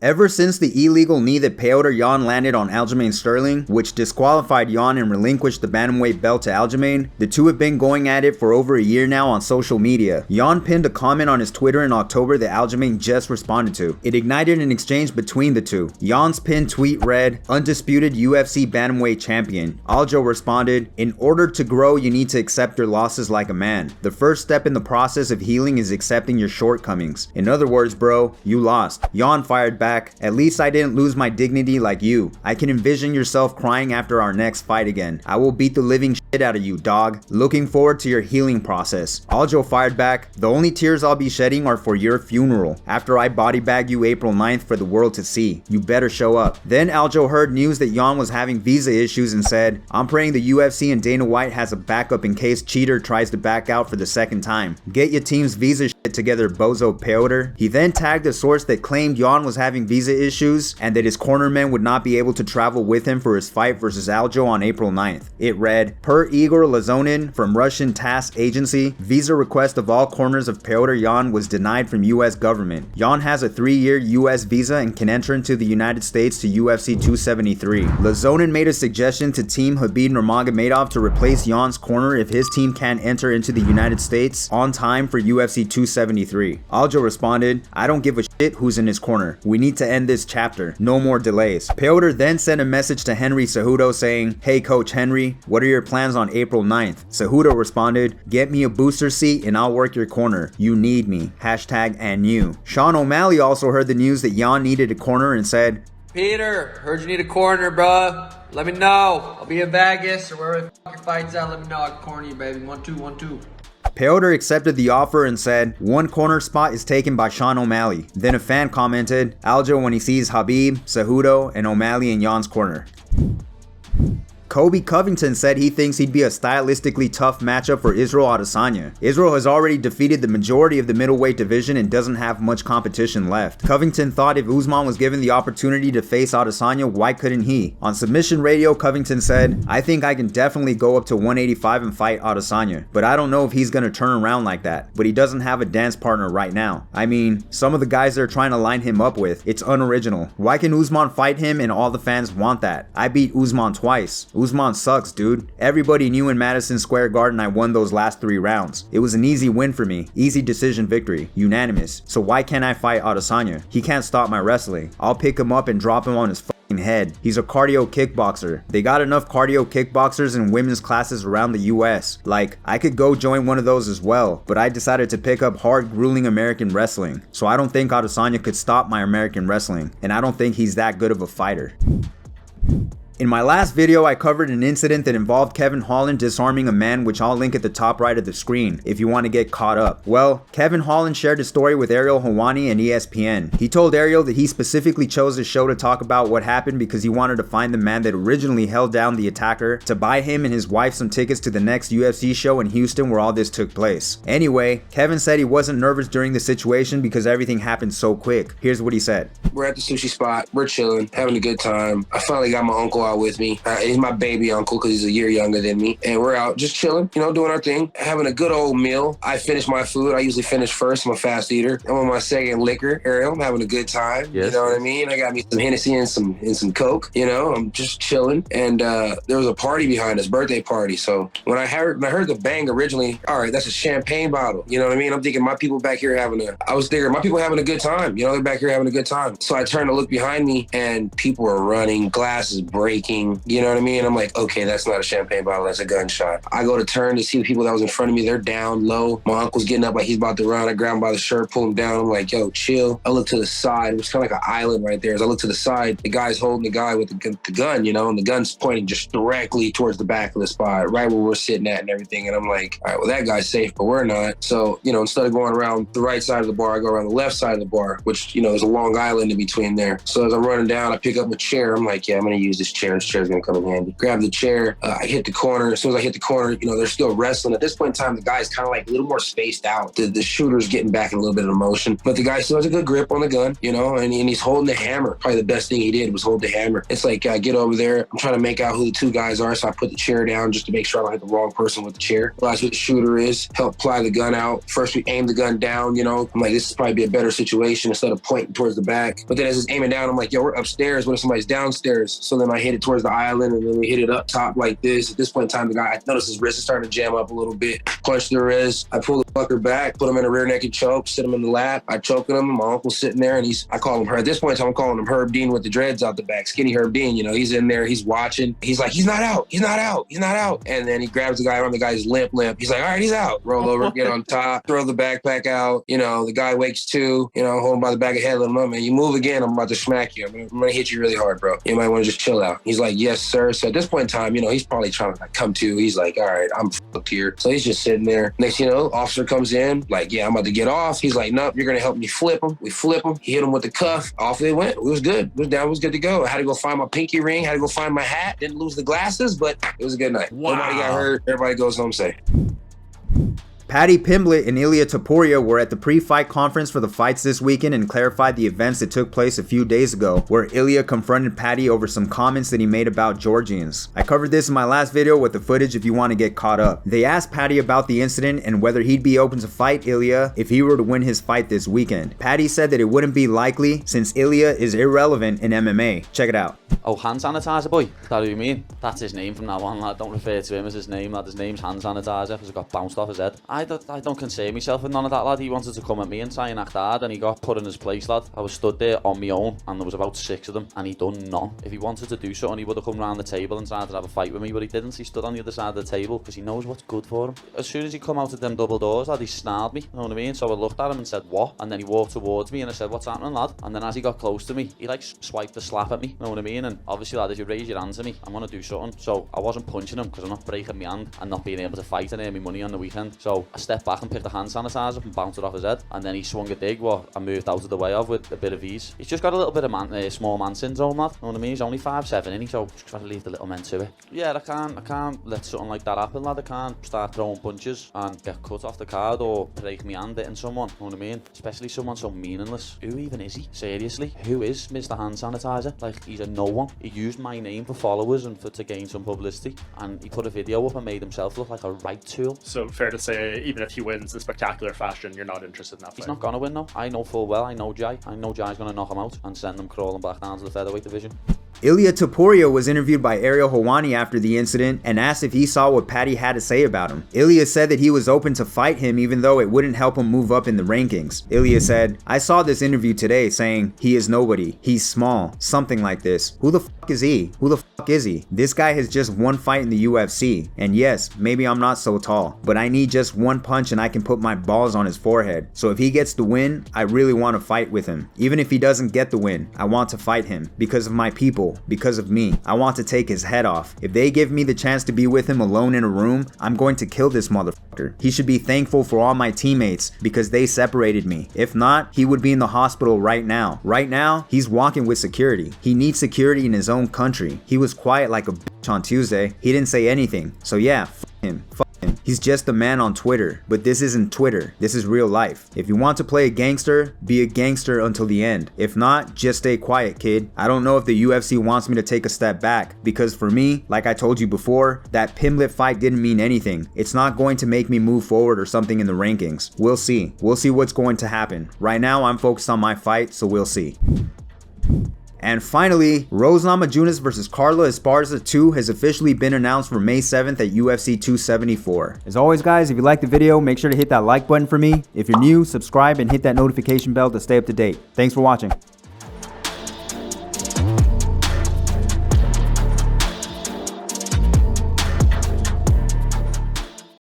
Ever since the illegal knee that Petr Yan landed on Aljamain Sterling, which disqualified Yan and relinquished the bantamweight belt to Aljamain, the two have been going at it for over a year now on social media. Yan pinned a comment on his Twitter in October that Aljamain just responded to. It ignited an exchange between the two. Yan's pinned tweet read, "Undisputed UFC bantamweight champion." Aljo responded, "In order to grow, you need to accept your losses like a man. The first step in the process of healing is accepting your shortcomings. In other words, bro, you lost." Yan fired back, "At least I didn't lose my dignity like you. I can envision yourself crying after our next fight again. I will beat the living shit out of you, dog. Looking forward to your healing process." Aljo fired back, "The only tears I'll be shedding are for your funeral, after I body bag you April 9th for the world to see. You better show up." Then Aljo heard news that Yan was having visa issues and said, "I'm praying the UFC and Dana White has a backup in case Cheater tries to back out for the second time. Get your team's visa shit together, bozo Petr." He then tagged a source that claimed Yan was having visa issues and that his cornermen would not be able to travel with him for his fight versus Aljo on April 9th. It read, "Per Igor Lazonin from Russian TASS agency, visa request of all corners of Petr Yan was denied from US government. Yan has a 3-year US visa and can enter into the United States to UFC 273. Lazonin made a suggestion to Team Khabib Nurmagomedov to replace Yan's corner if his team can't enter into the United States on time for UFC 273. Aljo responded, "I don't give a shit who's in his corner. We need to end this chapter. No more delays." Petr then sent a message to Henry Cejudo saying, "Hey Coach Henry, what are your plans on April 9th? Cejudo responded, "Get me a booster seat and I'll work your corner. You need me. Hashtag and you." Sean Omalley also heard the news that Yan needed a corner and said, "Peter, heard you need a corner, bruh. Let me know. I'll be in Vegas or wherever the fuck your fight's at. Let me know. I can corner you, baby. 1-2, 1-2. Petr accepted the offer and said, "One corner spot is taken by Sean O'Malley." Then a fan commented, "Aljo when he sees Khabib, Cejudo, and O'Malley in Yan's corner." Colby Covington said he thinks he'd be a stylistically tough matchup for Israel Adesanya. Israel has already defeated the majority of the middleweight division and doesn't have much competition left. Covington thought if Usman was given the opportunity to face Adesanya, why couldn't he? On Submission Radio, Covington said, "I think I can definitely go up to 185 and fight Adesanya, but I don't know if he's gonna turn around like that. But he doesn't have a dance partner right now. I mean, some of the guys they're trying to line him up with, it's unoriginal. Why can Usman fight him and all the fans want that? I beat Usman twice. Usman sucks, dude. Everybody knew in Madison Square Garden I won those last 3 rounds. It was an easy win for me. Easy decision victory. Unanimous. So why can't I fight Adesanya? He can't stop my wrestling. I'll pick him up and drop him on his fucking head. He's a cardio kickboxer. They got enough cardio kickboxers in women's classes around the US. Like, I could go join one of those as well, but I decided to pick up hard, grueling American wrestling. So I don't think Adesanya could stop my American wrestling, and I don't think he's that good of a fighter." In my last video, I covered an incident that involved Kevin Holland disarming a man, which I'll link at the top right of the screen if you want to get caught up. Well, Kevin Holland shared a story with Ariel Helwani and ESPN. He told Ariel that he specifically chose his show to talk about what happened because he wanted to find the man that originally held down the attacker to buy him and his wife some tickets to the next UFC show in Houston where all this took place. Anyway, Kevin said he wasn't nervous during the situation because everything happened so quick. Here's what he said. "We're at the sushi spot. We're chilling, having a good time. I finally got my uncle out with me. He's my baby uncle because he's a year younger than me. And we're out just chilling, you know, doing our thing, having a good old meal. I finished my food. I usually finish first. I'm a fast eater. I'm on my second liquor, Ariel. I'm having a good time. Yes. You know what I mean? I got me some Hennessy and some Coke. You know, I'm just chilling. And there was a party behind us, birthday party. So when I heard the bang originally, all right, that's a champagne bottle. You know what I mean? I'm thinking my people back here I was thinking my people having a good time. You know, they're back here having a good time. So I turned to look behind me and people were running, glasses breaking. You know what I mean? I'm like, okay, that's not a champagne bottle, that's a gunshot. I go to turn to see the people that was in front of me. They're down low. My uncle's getting up like he's about to run. I grab him by the shirt, pull him down. I'm like, yo, chill. I look to the side. It was kind of like an island right there. As I look to the side, the guy's holding the guy with the gun, you know, and the gun's pointing just directly towards the back of the spot, right where we're sitting at and everything. And I'm like, all right, well, that guy's safe, but we're not. So, you know, instead of going around the right side of the bar, I go around the left side of the bar, which, you know, there's a long island in between there. So as I'm running down, I pick up a chair. I'm like, yeah, I'm going to use this chair. chair, and this chair's gonna come in handy. Grab the chair, I hit the corner. As soon as I hit the corner, they're still wrestling. At this point in time, the guy's kind of like a little more spaced out. The shooter's getting back in a little bit of motion, but the guy still has a good grip on the gun, and he's holding the hammer. Probably the best thing he did was hold the hammer. It's like, I get over there, I'm trying to make out who the two guys are, so I put the chair down just to make sure I don't hit the wrong person with the chair. Realize who the shooter is, help ply the gun out. First we aim the gun down, I'm like, this is probably be a better situation instead of pointing towards the back. But then as it's aiming down, I'm like, yo, we're upstairs. What if somebody's downstairs? So then I hit it towards the island, and then we hit it up top like this. At this point in time, the guy, I noticed his wrist is starting to jam up a little bit. Clench the wrist. I pull the fucker back, put him in a rear naked choke, sit him in the lap. I choking him. My uncle's sitting there, and I call him Herb. At this point in time, I'm calling him Herb Dean with the dreads out the back. Skinny Herb Dean, he's in there, he's watching. He's like, he's not out. He's not out. He's not out. And then he grabs the guy around the guy's limp. He's like, all right, he's out. Roll over, get on top, throw the backpack out. The guy wakes too, hold him by the back of the head, let him know, man, you move again, I'm about to smack you. I'm going to hit you really hard, bro. You might want to just chill out. He's like, yes, sir. So at this point in time, he's probably trying to come to. He's like, all right, I'm fucked here. So he's just sitting there. Next, officer comes in, like, yeah, I'm about to get off. He's like, nope, you're going to help me flip him. We flip him. He hit him with the cuff. Off they went. It was good. It was down. It was good to go. I had to go find my pinky ring. Had to go find my hat. Didn't lose the glasses, but it was a good night. Wow. Nobody got hurt. Everybody goes home safe. Paddy, Pimblett, and Ilia Topuria were at the pre-fight conference for the fights this weekend and clarified the events that took place a few days ago, where Ilia confronted Paddy over some comments that he made about Georgians. I covered this in my last video with the footage if you want to get caught up. They asked Paddy about the incident and whether he'd be open to fight Ilia if he were to win his fight this weekend. Paddy said that it wouldn't be likely since Ilia is irrelevant in MMA. Check it out. Oh, hand sanitizer boy? Is that who you mean? That's his name from now on, lad. Don't refer to him as his name, lad. His name's hand sanitizer because it got bounced off his head. I don't concern myself with none of that, lad. He wanted to come at me and try and act hard, and he got put in his place, lad. I was stood there on my own, and there was about 6 of them, and he done none. If he wanted to do something, he would have come round the table and tried to have a fight with me, but he didn't. He stood on the other side of the table because he knows what's good for him. As soon as he come out of them double doors, lad, he snarled me, you know what I mean? So I looked at him and said, what? And then he walked towards me, and I said, what's happening, lad? And then as he got close to me, he swiped a slap at me, you know what I mean? And obviously, lad, if you raise your hand to me, I'm gonna do something. So I wasn't punching him because I'm not breaking my hand and not being able to fight and earn me money on the weekend. So I stepped back and picked the hand sanitizer up and bounced it off his head, and then he swung a dig what I moved out of the way of with a bit of ease. He's just got a little bit of small man syndrome, lad. You know what I mean? He's only 5'7", isn't he? So just gotta leave the little men to it. Yeah, I can't let something like that happen, lad. I can't start throwing punches and get cut off the card or break my hand hitting someone. You know what I mean? Especially someone so meaningless. Who even is he? Seriously, who is Mr. Hand Sanitizer? Like, he's a no one. He used my name for followers and to gain some publicity, and he put a video up and made himself look like a right tool. So fair to say, even if he wins in spectacular fashion, you're not interested in that fight? He's not gonna win, no. I know full well, I know Jai's gonna knock him out and send him crawling back down to the featherweight division. Ilia Topuria was interviewed by Ariel Helwani after the incident and asked if he saw what Paddy had to say about him. Ilia said that he was open to fight him even though it wouldn't help him move up in the rankings. Ilia said, I saw this interview today saying, he is nobody, he's small, something like this. Who the fuck is he? Who the fuck is he? This guy has just one fight in the UFC. And yes, maybe I'm not so tall, but I need just one punch and I can put my balls on his forehead. So if he gets the win, I really want to fight with him. Even if he doesn't get the win, I want to fight him because of my people. Because of me. I want to take his head off. If they give me the chance to be with him alone in a room, I'm going to kill this motherfucker. He should be thankful for all my teammates because they separated me. If not, he would be in the hospital right now. Right now, he's walking with security. He needs security in his own country. He was quiet like a bitch on Tuesday. He didn't say anything. So yeah, fuck him. He's just a man on Twitter, but this isn't Twitter. This is real life. If you want to play a gangster, be a gangster until the end. If not, just stay quiet, kid. I don't know if the UFC wants me to take a step back, because for me, like I told you before, that Pimblett fight didn't mean anything. It's not going to make me move forward or something in the rankings. We'll see. We'll see what's going to happen. Right now, I'm focused on my fight, so we'll see. And finally, Rose Namajunas vs Carla Esparza 2 has officially been announced for May 7th at UFC 274. As always, guys, if you liked the video, make sure to hit that like button for me. If you're new, subscribe and hit that notification bell to stay up to date. Thanks for watching.